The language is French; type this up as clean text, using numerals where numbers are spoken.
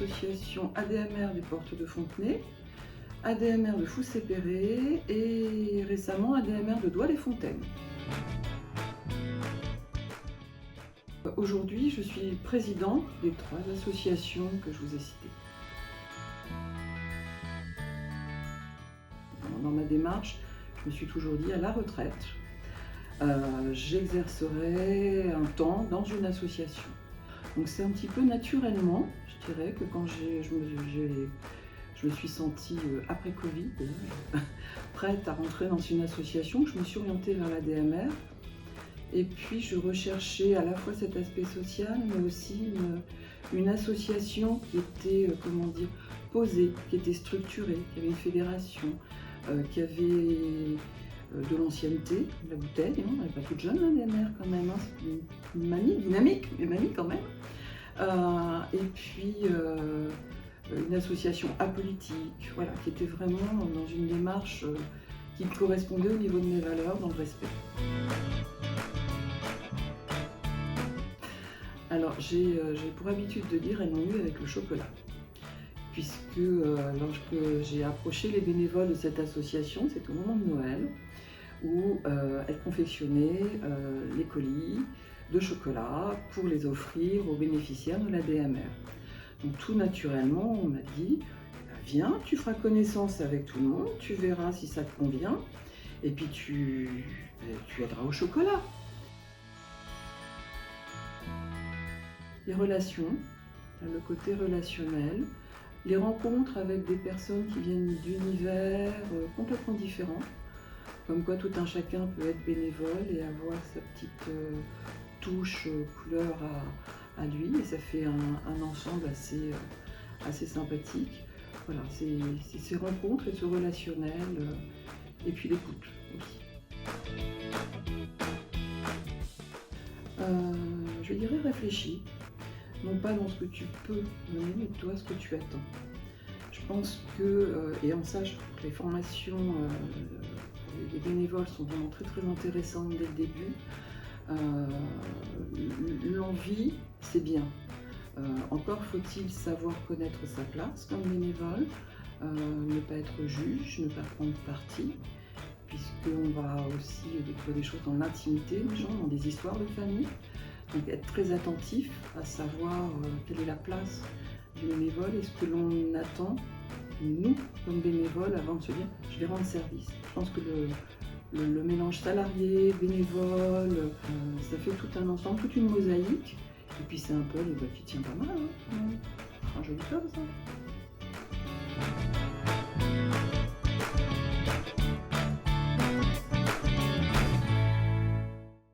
l'association ADMR des Portes de Fontenay, ADMR de Foussé-Perret et récemment ADMR de Douai-les-Fontaines. Aujourd'hui, je suis présidente des 3 associations que je vous ai citées. Dans ma démarche, je me suis toujours dit à la retraite, j'exercerai un temps dans une association. Donc c'est un petit peu naturellement, je dirais, que quand je me suis sentie, après Covid, prête à rentrer dans une association, je me suis orientée vers l'ADMR. Et puis je recherchais à la fois cet aspect social, mais aussi une association qui était, posée, qui était structurée, qui avait une fédération, qui avait de l'ancienneté, de la bouteille, hein, elle n'est pas toute jeune l'ADMR quand même, hein, c'est une mamie dynamique, mais mamie quand même. Et puis une association apolitique, voilà, qui était vraiment dans une démarche qui correspondait au niveau de mes valeurs, dans le respect. Alors j'ai pour habitude de dire elles m'ont eu avec le chocolat, puisque lorsque j'ai approché les bénévoles de cette association, c'était au moment de Noël, où elles confectionnaient les colis de chocolat pour les offrir aux bénéficiaires de l'ADMR. Donc tout naturellement, on m'a dit viens, tu feras connaissance avec tout le monde, tu verras si ça te convient, et puis tu aideras au chocolat. Les relations, le côté relationnel, les rencontres avec des personnes qui viennent d'univers complètement différents, comme quoi tout un chacun peut être bénévole et avoir sa petite touche couleur à lui, et ça fait un ensemble assez sympathique. Voilà, c'est ces rencontres et ce relationnel, et puis l'écoute aussi. Je dirais réfléchis, non pas dans ce que tu peux donner, mais toi ce que tu attends. Je pense que, et en ça, je trouve que les formations des bénévoles sont vraiment très intéressantes dès le début. L'envie, c'est bien. Encore faut-il savoir connaître sa place comme bénévole, ne pas être juge, ne pas prendre parti, puisqu'on va aussi découvrir des choses dans l'intimité des gens, dans des histoires de famille. Donc être très attentif à savoir quelle est la place du bénévole et ce que l'on attend, nous, comme bénévoles, avant de se dire je vais rendre service. Je pense que le mélange salarié, bénévole, ça fait tout un ensemble, toute une mosaïque. Et puis c'est un peu qui tient pas mal, hein. Un joli comme ça.